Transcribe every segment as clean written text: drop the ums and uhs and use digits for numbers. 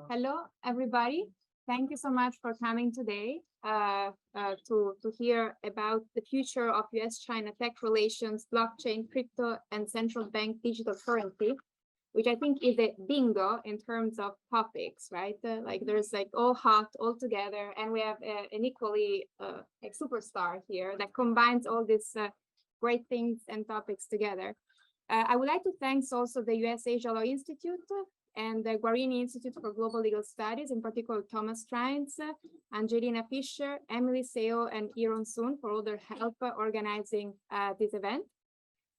Hello, everybody. Thank you so much for coming today to hear about the future of US-China tech relations, blockchain, crypto, and central bank digital currency, which I think is a bingo in terms of topics, right? Like there's like all hot all together, and we have an equally a superstar here that combines all these great things and topics together. I would like to thank also the US Asia Law Institute and the Guarini Institute for Global Legal Studies, in particular Thomas Strines, Angelina Fischer, Emily Seo, and Iron Soon for all their help organizing this event.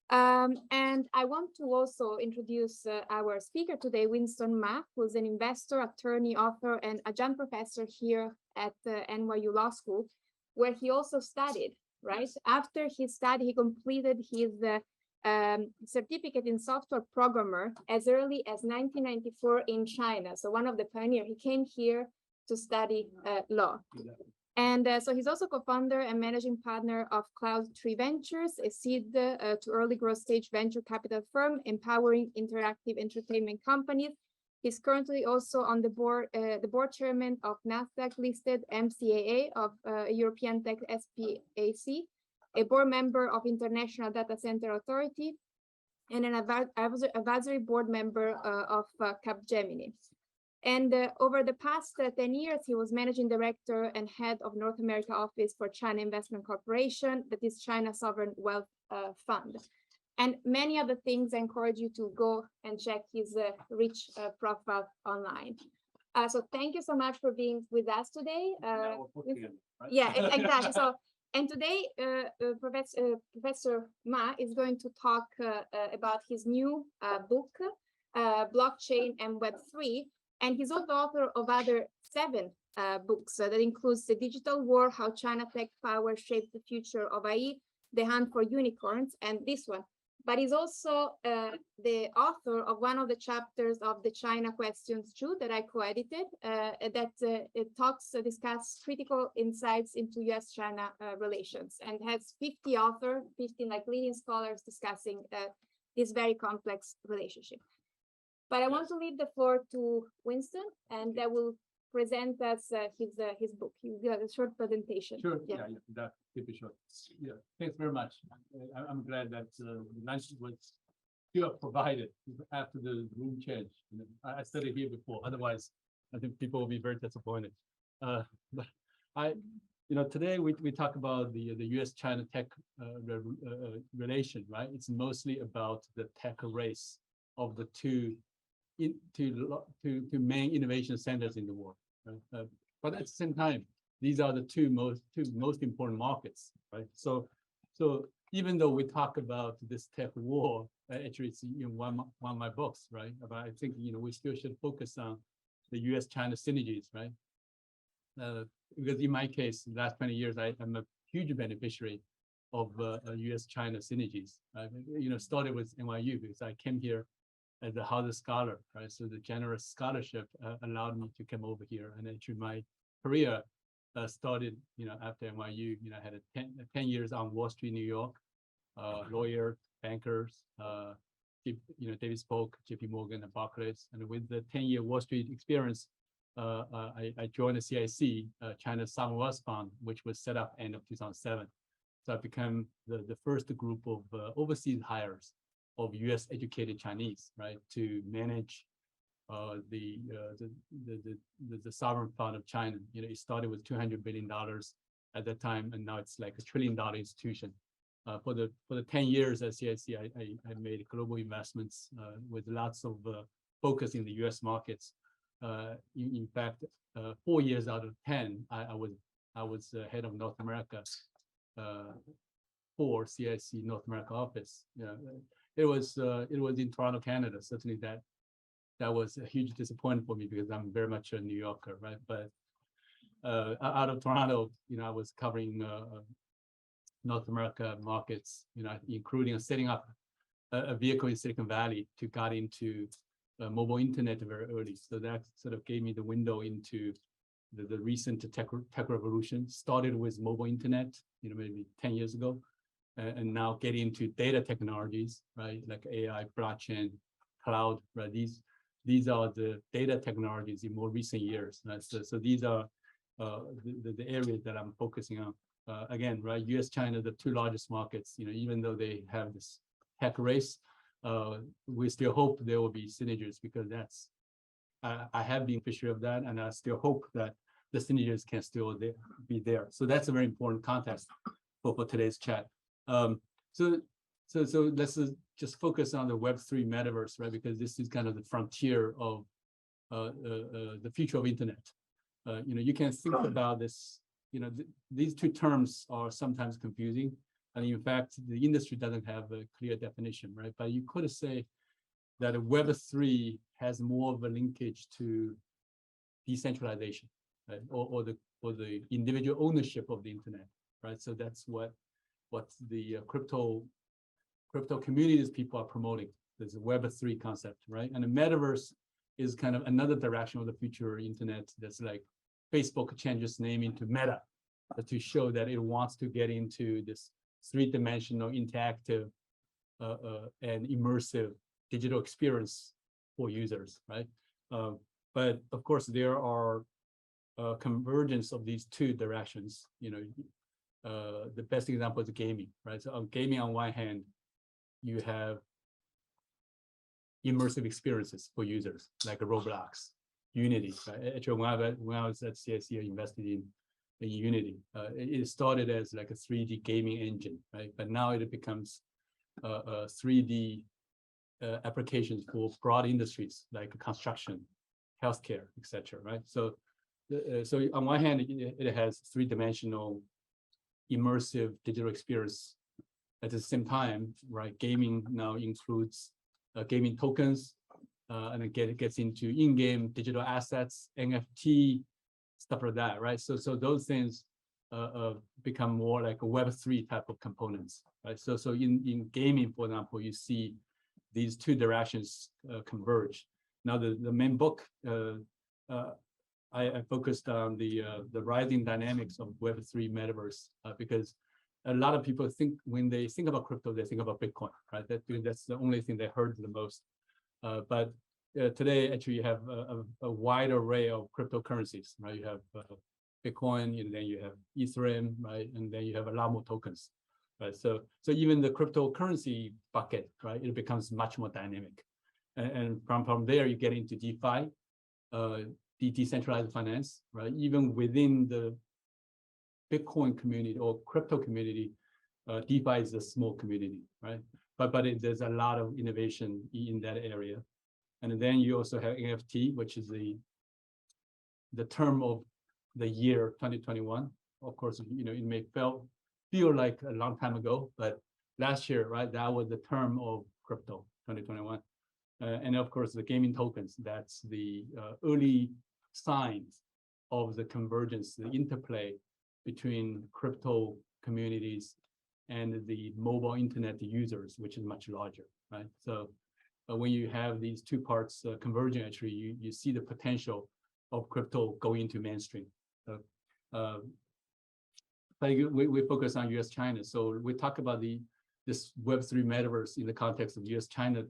And I want to also introduce our speaker today, Winston Ma, who's an investor, attorney, author, and adjunct professor here at NYU Law School, where he also studied, right? After he studied, he completed his certificate in software programmer as early as 1994 in China. So one of the pioneers, he came here to study law. And so he's also co-founder and managing partner of Cloud3 Ventures, a seed to early growth stage venture capital firm empowering interactive entertainment companies. He's currently also on the board chairman of Nasdaq listed MCAA of European Tech SPAC, a board member of International Data Center Authority, and an advisory board member of Capgemini. And over the past 10 years, he was managing director and head of North America office for China Investment Corporation, that is China Sovereign Wealth Fund. And many other things. I encourage you to go and check his rich profile online. So thank you so much for being with us today. Yeah, exactly. So, and today, Professor Ma is going to talk about his new book, Blockchain and Web3, and he's also author of other 7 books that includes The Digital War, How China Tech Power Shaped the Future of AI, The Hunt for Unicorns, and this one. But he's also the author of one of the chapters of the China Questions 2 that I co-edited that discuss critical insights into US-China relations, and has 50 authors, 15 like leading scholars discussing this very complex relationship. But I want to leave the floor to Winston, and that will present us his book. He'll give a short presentation. Sure. Yeah, that keep it short. Yeah, thanks very much. I'm glad that lunch was still provided after the room change. I studied here before. Otherwise, I think people will be very disappointed. But today we talk about the U.S.-China tech relation, right? It's mostly about the tech race of the two main innovation centers in the world. Right? But at the same time, these are the two most important markets, right? So even though we talk about this tech war, actually it's in one of my books, right? But I think we still should focus on the U.S.-China synergies, right? Because in my case, the last 20 years, I'm a huge beneficiary of U.S.-China synergies. Started with NYU because I came here as a Harvard scholar, right? So the generous scholarship allowed me to come over here, and actually my career started, after NYU. I had 10 years on Wall Street, New York, lawyer, bankers, David Spoke, JP Morgan, and Barclays. And with the 10-year Wall Street experience, I joined the CIC, China Sovereign Wealth Fund, which was set up end of 2007. So I became the first group of overseas hires of U.S. educated Chinese, right, to manage the sovereign fund of China. It started with $200 billion at that time, and now it's like $1 trillion institution. For the 10 years at CIC, I made global investments with lots of focus in the U.S. markets. In fact, 4 years out of 10, I was head of North America for CIC North America office. It was in Toronto, Canada. Certainly that was a huge disappointment for me because I'm very much a New Yorker, right? But out of Toronto, I was covering North America markets, including setting up a vehicle in Silicon Valley to get into mobile internet very early. So that sort of gave me the window into the recent tech revolution. Started with mobile internet, maybe 10 years ago. And now get into data technologies, right? Like AI, blockchain, cloud, right? these are the data technologies in more recent years. Right? So these are the areas that I'm focusing on. Again, right, US, China, the two largest markets, even though they have this tech race, we still hope there will be synergies, because that's, I have been beneficiary of that, and I still hope that the synergies can still be there. So that's a very important context for today's chat. So let's just focus on the Web3 metaverse, right? Because this is kind of the frontier of the future of internet. You can think about this, these two terms are sometimes confusing. And in fact, the industry doesn't have a clear definition, right? But you could say that Web3 has more of a linkage to decentralization, right? Or the individual ownership of the internet, right? So that's what the crypto communities people are promoting. There's a Web3 concept, right? And the metaverse is kind of another direction of the future internet. That's like Facebook changes name into Meta to show that it wants to get into this three-dimensional, interactive, and immersive digital experience for users, right? But of course, there are convergence of these two directions. The best example is gaming, right? So gaming on one hand, you have immersive experiences for users like Roblox, Unity. Right? Actually, when I was at CSE, I invested in Unity. It started as like a 3D gaming engine, right? But now it becomes a 3D applications for broad industries like construction, healthcare, etc. Right? So on one hand, it has three-dimensional immersive digital experience. At the same time, right, gaming now includes gaming tokens, and it gets into in-game digital assets, NFT, stuff like that, right? So those things become more like a Web3 type of components, right? So in gaming, for example, you see these two directions converge. Now the main book, I focused on the rising dynamics of Web3 metaverse, because a lot of people think, when they think about crypto, they think about Bitcoin, right? That's the only thing they heard the most. But today, actually, you have a wide array of cryptocurrencies, right? You have Bitcoin, and then you have Ethereum, right? And then you have a lot more tokens, right? So even the cryptocurrency bucket, right? It becomes much more dynamic. And from there, you get into DeFi, the decentralized finance, right? Even within the Bitcoin community or crypto community, DeFi is a small community, right? But there's a lot of innovation in that area. And then you also have NFT, which is the term of the year 2021. Of course, it may feel like a long time ago, but last year, right, that was the term of crypto 2021. And of course, the gaming tokens, that's the early signs of the convergence, the interplay between crypto communities and the mobile internet users, which is much larger, right? So when you have these two parts converging, actually, you see the potential of crypto going into mainstream. But we focus on US-China. So we talk about this Web3 metaverse in the context of US-China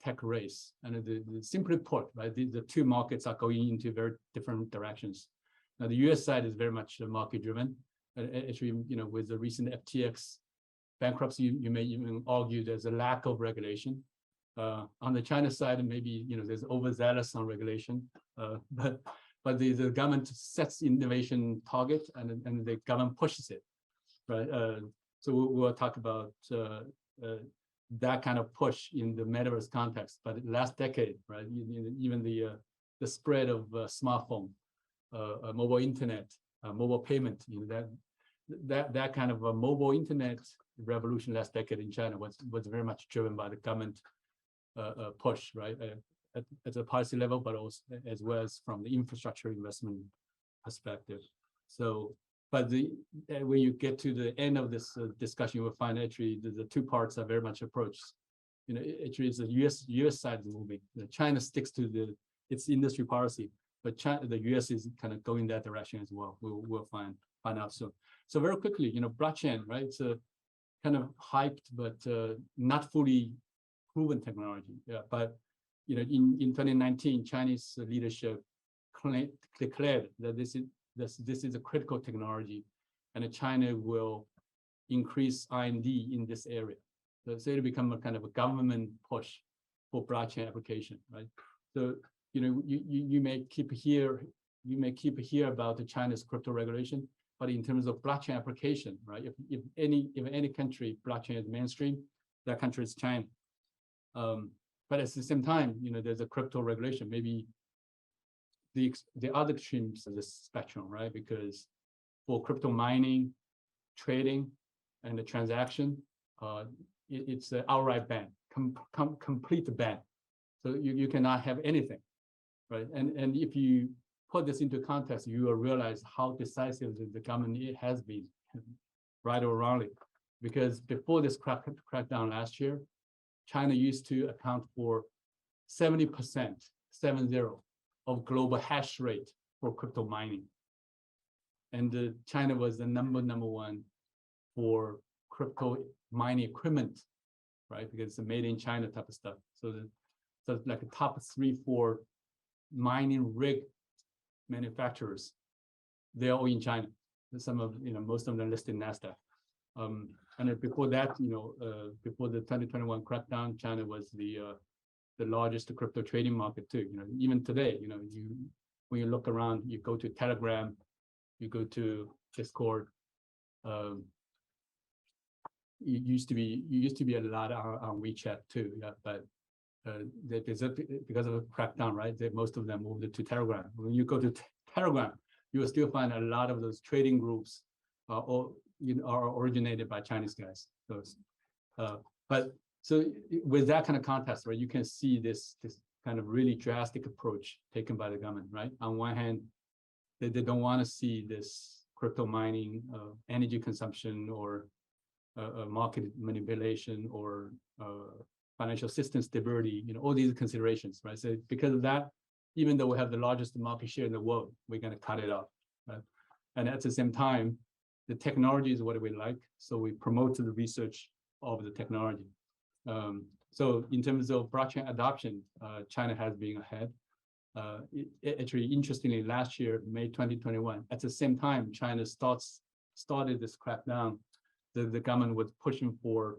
tech race. And simply put, right, the two markets are going into very different directions. Now, the US side is very much market driven. Actually, with the recent FTX bankruptcy, you may even argue there's a lack of regulation. On the China side, maybe there's overzealous on regulation, but the government sets innovation target, and the government pushes it, right? So we'll talk about that kind of push in the metaverse context. But last decade, right, even the spread of smartphone, mobile internet, mobile payment, that kind of a mobile internet revolution last decade in China was very much driven by the government push, right, at the policy level, but also as well as from the infrastructure investment perspective. So, but when you get to the end of this discussion, you will find actually the two parts are very much approached. Actually, it's the US side is moving. China sticks to its industry policy, but the US is kind of going that direction as well. We'll find out soon. So very quickly, blockchain, right? It's a kind of hyped, but not fully proven technology. Yeah, but in 2019, Chinese leadership declared that this is a critical technology, and that China will increase R&D in this area. So it'll become a kind of a government push for blockchain application, right? So you may keep hear about the China's crypto regulation, but in terms of blockchain application, right? If any country blockchain is mainstream, that country is China. But at the same time, there's a crypto regulation. Maybe the other extremes of the spectrum, right? Because for crypto mining, trading, and the transaction, it's an outright ban, complete ban. So you cannot have anything, right? And if you put this into context, you will realize how decisive the government has been, right or wrongly. Because before this crackdown last year, China used to account for 70%, 70, of global hash rate for crypto mining. And China was the number one for crypto mining equipment, right? Because it's a made in China type of stuff. So like the top 3-4 mining rig manufacturers, they're all in China. Some of, most of them listed in NASDAQ. And before that, before the 2021 crackdown, China was the largest crypto trading market too. Even today, when you look around, you go to Telegram, you go to Discord. You used to be a lot on WeChat too, yeah. But because of a crackdown, right? Most of them moved to Telegram. When you go to Telegram, you will still find a lot of those trading groups are originated by Chinese guys. So with that kind of context, right, you can see this kind of really drastic approach taken by the government, right? On one hand, they don't want to see this crypto mining, energy consumption, or market manipulation, or financial system stability, all these considerations, right? So because of that, even though we have the largest market share in the world, we're going to cut it off, right? And at the same time, the technology is what we like, so we promote the research of the technology. So in terms of blockchain adoption, China has been ahead. Actually, interestingly, last year, May 2021, at the same time China started this crackdown, the government was pushing for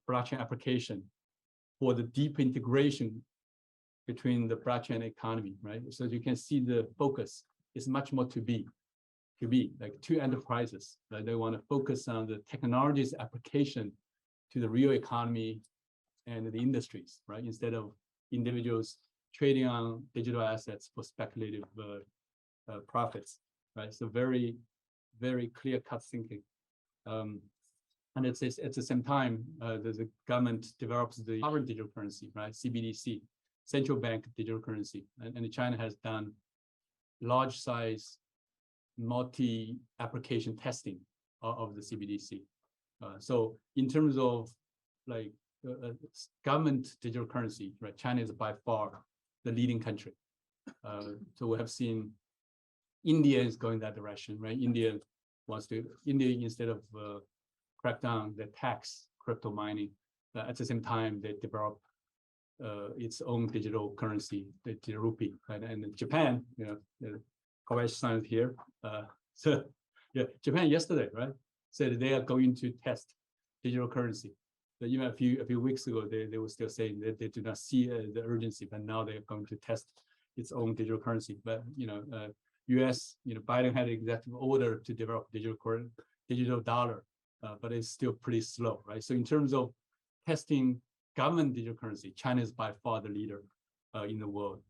blockchain application for the deep integration between the blockchain economy, right? So you can see the focus is much more to be like two enterprises, right? They want to focus on the technology's application to the real economy and the industries, right? Instead of individuals trading on digital assets for speculative profits, right? So very, very clear-cut thinking. And it's at the same time, the government develops the sovereign digital currency, right? CBDC, central bank digital currency, and China has done large-size multi-application testing of the CBDC. So in terms of like government digital currency, right? China is by far the leading country. So we have seen India is going that direction, right? India instead of crack down the tax crypto mining, at the same time they develop its own digital currency, the rupee, right? And Japan, Kobayashi-san is here. So yeah, Japan yesterday, right, said they are going to test digital currency. So even a few weeks ago, they were still saying that they do not see the urgency, but now they are going to test its own digital currency. But U.S., Biden had an executive order to develop digital dollar, but it's still pretty slow, right? So in terms of testing government digital currency, China is by far the leader in the world.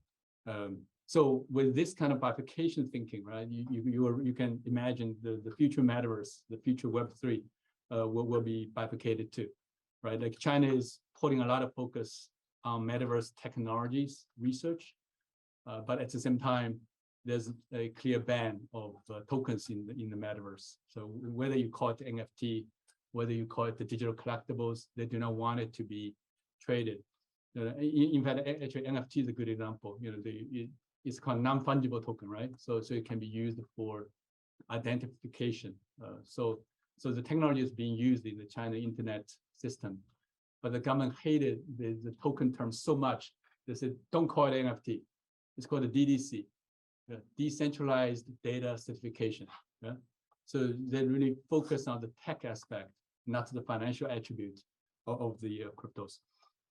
So with this kind of bifurcation thinking, right, you can imagine the future metaverse, the future Web3 will be bifurcated too, right? Like China is putting a lot of focus on metaverse technologies research, but at the same time, there's a clear ban of tokens in the metaverse. So whether you call it NFT, whether you call it the digital collectibles, they do not want it to be traded. In fact, actually, NFT is a good example. It's called non-fungible token, right? So it can be used for identification. So the technology is being used in the China internet system, but the government hated the token term so much They said, don't call it NFT. It's called a DDC, decentralized data certification. Yeah? So they really focus on the tech aspect, not the financial attribute of the cryptos.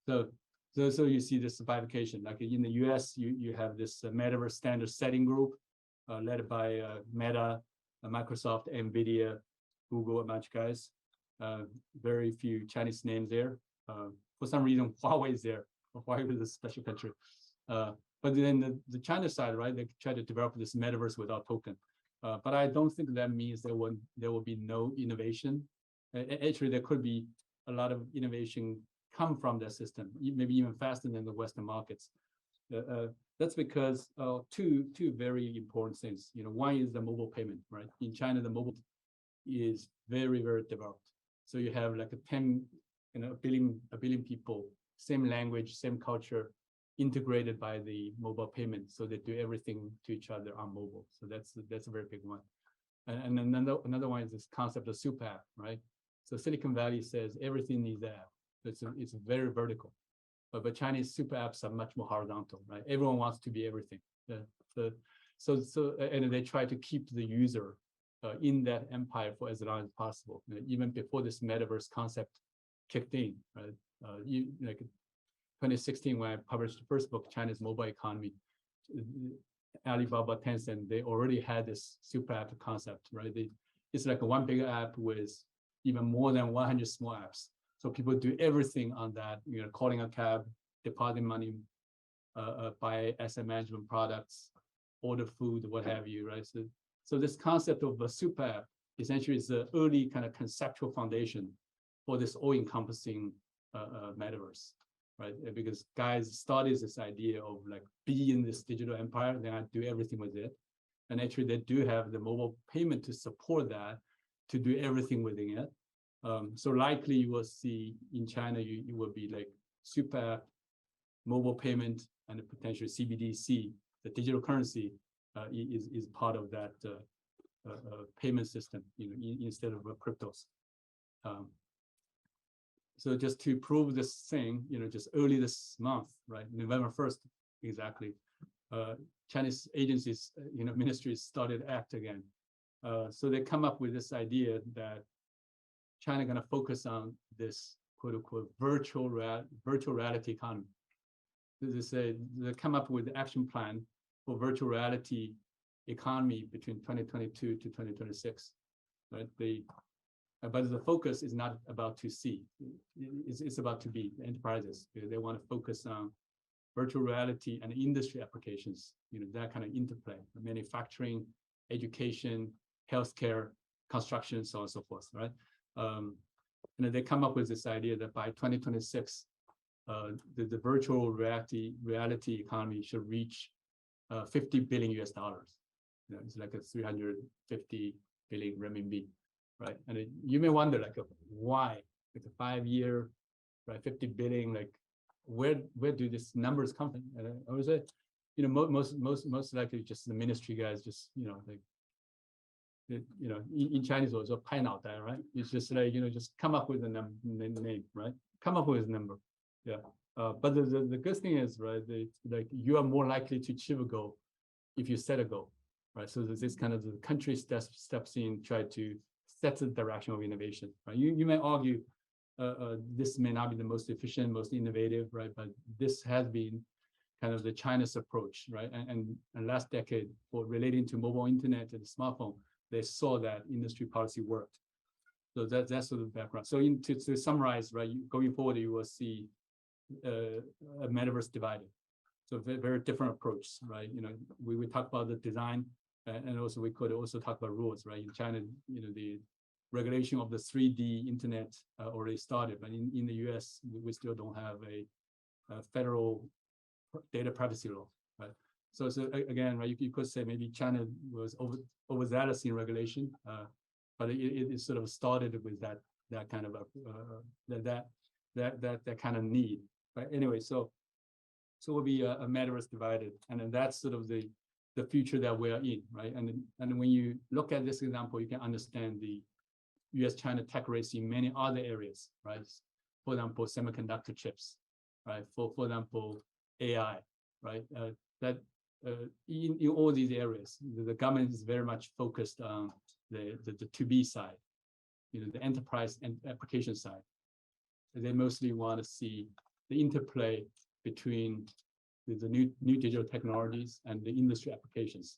So you see this bifurcation. Like in the US, you have this Metaverse standard setting group led by Meta, Microsoft, NVIDIA, Google, a bunch of guys. Very few Chinese names there. For some reason, Huawei is there. Huawei is a special country. But then the China side, right? They try to develop this metaverse without token. But I don't think that means there will be no innovation. Actually, there could be a lot of innovation come from that system, maybe even faster than the Western markets. That's because two very important things. One is the mobile payment, right? In China, the mobile is very, very developed. So you have like a billion people, same language, same culture, integrated by the mobile payment. So they do everything to each other on mobile. So that's a very big one. And another one is this concept of super app, right? So Silicon Valley says everything needs an app. It's very vertical, but Chinese super apps are much more horizontal, right? Everyone wants to be everything. And they try to keep the user in that empire for as long as possible. Even before this metaverse concept kicked in, right? Like 2016, when I published the first book, China's Mobile Economy, Alibaba, Tencent, they already had this super app concept, right? It's like one big app with even more than 100 small apps. So people do everything on that, calling a cab, depositing money, buy asset management products, order food, what have you, right? So this concept of a super app essentially is the early kind of conceptual foundation for this all-encompassing metaverse, right? Because guys started this idea of like be in this digital empire, then I do everything with it. And actually they do have the mobile payment to support that, to do everything within it. So likely you will see in China, you will be like super app, mobile payment, and potentially CBDC, the digital currency is part of that payment system, instead of cryptos. So just to prove this thing, just early this month, right, November 1st, exactly, Chinese agencies, ministries started act again. So they come up with this idea that China going to focus on this quote unquote virtual reality economy. They come up with the action plan for virtual reality economy between 2022 to 2026, right? But the focus is not about to see, it's about to be enterprises. They want to focus on virtual reality and industry applications, that kind of interplay, manufacturing, education, healthcare, construction, so on and so forth, right? And they come up with this idea that by 2026, the virtual reality economy should reach $50 billion US. It's like a 350 billion renminbi, right? And you may wonder, like, why? Like a 5-year, right? 50 billion, like, where do these numbers come from? And I would say, most likely just the ministry guys, just like. In Chinese also 拍脑袋, right? It's just like, just come up with a name, right? Come up with a number. Yeah. But the good thing is, right, like you are more likely to achieve a goal if you set a goal, right? So this kind of the country steps in, try to set the direction of innovation, right? You may argue this may not be the most efficient, most innovative, right? But this has been kind of the China's approach, right? And last decade, for relating to mobile internet and smartphone, they saw that industry policy worked. So that's sort of the background. So to summarize, right, going forward, you will see a metaverse divided. So very, very different approach, right? We talk about the design, and also we could also talk about rules, right? In China, the regulation of the 3D internet already started, but in the US, we still don't have a federal data privacy law, right? So again, right, you could say maybe China was overzealous in regulation, but it sort of started with that kind of that kind of need, right? Anyway, so we'll be a metaverse divided, and then that's sort of the future that we are in, right? And when you look at this example, you can understand the US-China tech race in many other areas, right? For example, semiconductor chips, right? For example, AI, right? In all these areas, the government is very much focused on the to-B side, the enterprise and application side. They mostly want to see the interplay between the new digital technologies and the industry applications,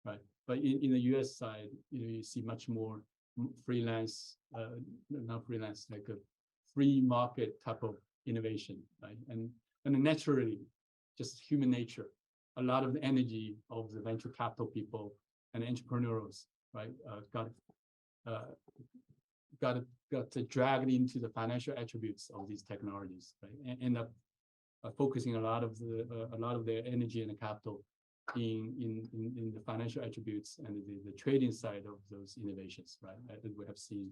right? But in the US side, you see much more freelance, not freelance, like a free market type of innovation, right? And naturally, just human nature, a lot of the energy of the venture capital people and entrepreneurs, right, got dragged into the financial attributes of these technologies, right? And end up focusing a lot of their energy and the capital in the financial attributes and the trading side of those innovations, right? As we have seen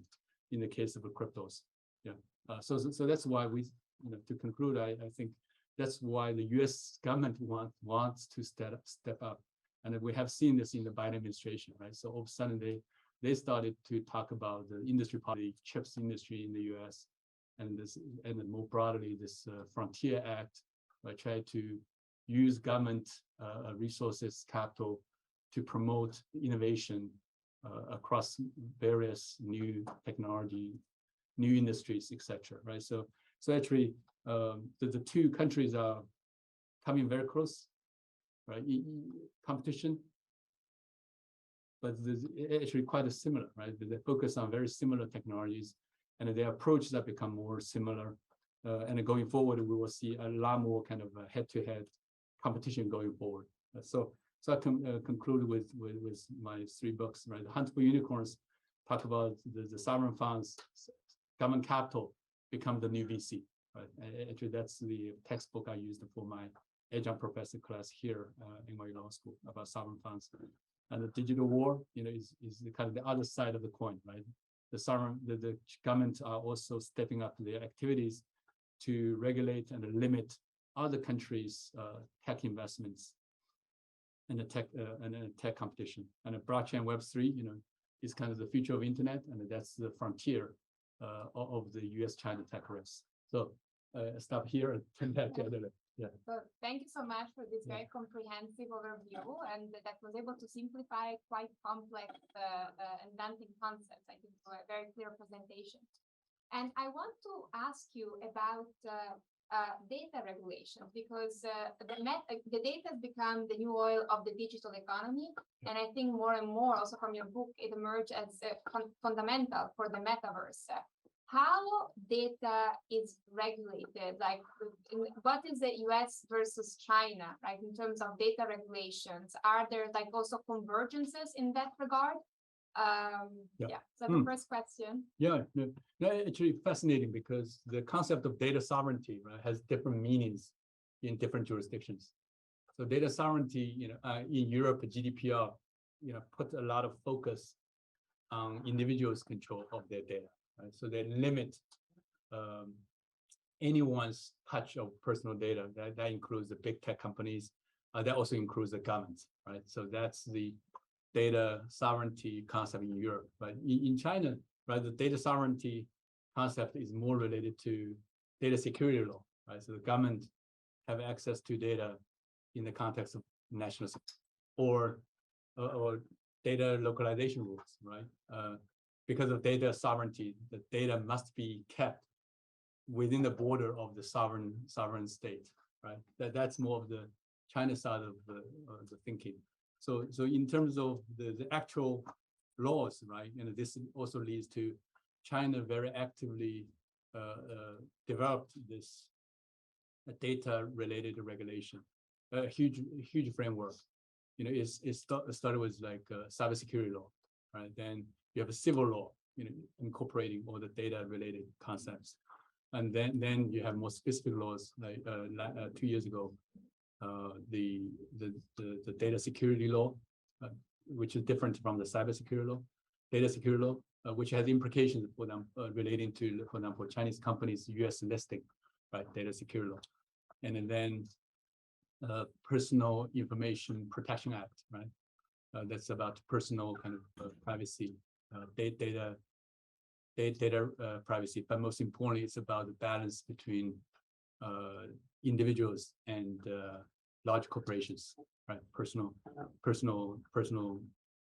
in the case of the cryptos. Yeah. So that's why to conclude, I think that's why the U.S. government wants to step up, and we have seen this in the Biden administration, right? So all of a sudden they started to talk about the industry policy, chips industry in the U.S. and then more broadly this Frontier Act, try to use government resources, capital, to promote innovation across various new technology, new industries, etc. Right? So actually, the two countries are coming very close, right? Competition, but there's actually quite similar, right? They focus on very similar technologies, and their approaches have become more similar. And going forward, we will see a lot more kind of head-to-head competition going forward. So I can conclude with my 3 books, right? The Hunt for Unicorns talk about the sovereign funds, government capital become the new VC. Right? Actually, that's the textbook I used for my adjunct professor class here in my law school about sovereign funds. And the digital war, is the kind of the other side of the coin, right? The governments are also stepping up their activities to regulate and limit other countries' tech investments and the tech competition. And the blockchain and Web3, is kind of the future of internet, and that's the frontier of the US-China tech race. So stop here and turn back to Adele. Yeah. So thank you so much for this very comprehensive overview, and that was able to simplify quite complex and daunting concepts, I think, for a very clear presentation. And I want to ask you about data regulation, because the data has become the new oil of the digital economy. And I think more and more, also from your book, it emerged as fundamental for the metaverse. How data is regulated? Like, what is the US versus China, right, in terms of data regulations? Are there like also convergences in that regard? So the first question. Yeah, actually fascinating, because the concept of data sovereignty, right, has different meanings in different jurisdictions. So data sovereignty, in Europe, GDPR, put a lot of focus on individuals' control of their data. Right? So they limit anyone's touch of personal data. That includes the big tech companies. That also includes the government, right? So that's the data sovereignty concept in Europe. But in China, right, the data sovereignty concept is more related to data security law, right? So the government have access to data in the context of national security or data localization rules, right? Because of data sovereignty, the data must be kept within the border of the sovereign state, right? That's more of the China side of the thinking. So in terms of the actual laws, right, this also leads to China very actively developed this data-related regulation, a huge framework. It started with like cybersecurity law, right? Then you have a civil law, incorporating all the data-related concepts, and then you have more specific laws. Like 2 years ago, the data security law, which is different from the cybersecurity law. Data security law, which has implications for them relating to, for example, Chinese companies' U.S. listing, right? Data security law, and then Personal Information Protection Act, right? That's about personal kind of privacy, data privacy, but most importantly, it's about the balance between individuals and large corporations, right? Personal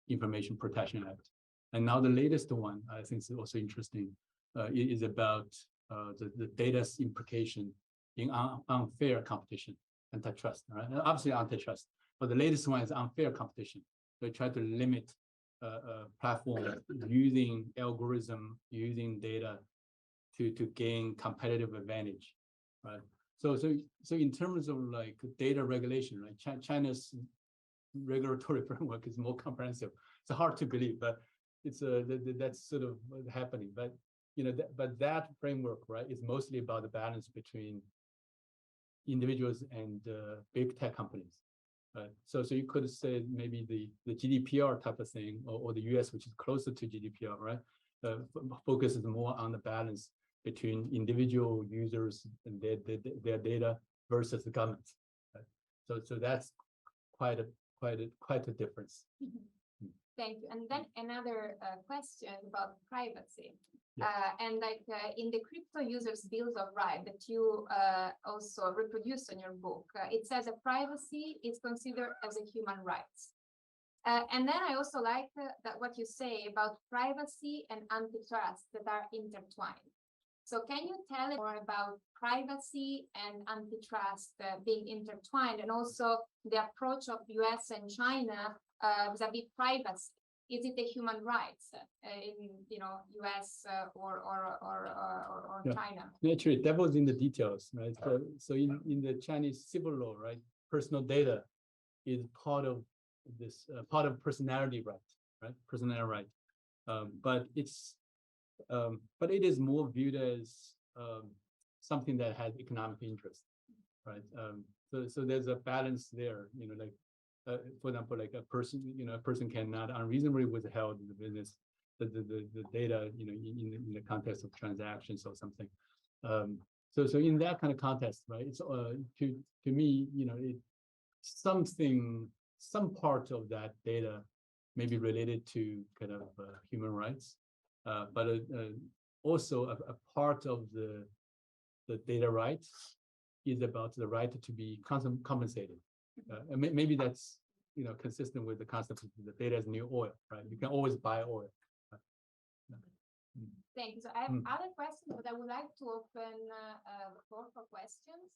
Information Protection Act. And now the latest one, I think is also interesting, is about the data's implication in unfair competition, antitrust, right? And obviously antitrust, but the latest one is unfair competition. They try to limit platforms using algorithm, using data to gain competitive advantage, right? So in terms of like data regulation, right? China's regulatory framework is more comprehensive. It's hard to believe, but it's that's sort of happening. But but that framework, right, is mostly about the balance between individuals and big tech companies. Right? So you could say maybe the GDPR type of thing, or the US, which is closer to GDPR, right, focuses more on the balance between individual users and their data versus the government. Right? So that's quite a difference. Thank you. And then another question about privacy. Yeah. And like in the crypto users' bills of rights that you also reproduce in your book, it says that privacy is considered as a human right. And then I also like that what you say about privacy and antitrust that are intertwined. So can you tell us more about privacy and antitrust being intertwined, and also the approach of US and China vis-a-vis privacy? Is it a human rights in US or China? Naturally, devil's in the details, right? So in the Chinese civil law, right, personal data is part of this part of personality right, right? Personality right, but it is more viewed as something that has economic interest, right? So there's a balance there, like. For example, like a person cannot unreasonably withheld the business, the data, in the context of transactions or something. So in that kind of context, right, it's to me, some part of that data may be related to kind of human rights, but also a part of the data rights is about the right to be compensated. And maybe that's consistent with the concept of the data as new oil, right? You can always buy oil. Thank you. So I have other questions, but I would like to open the floor for questions.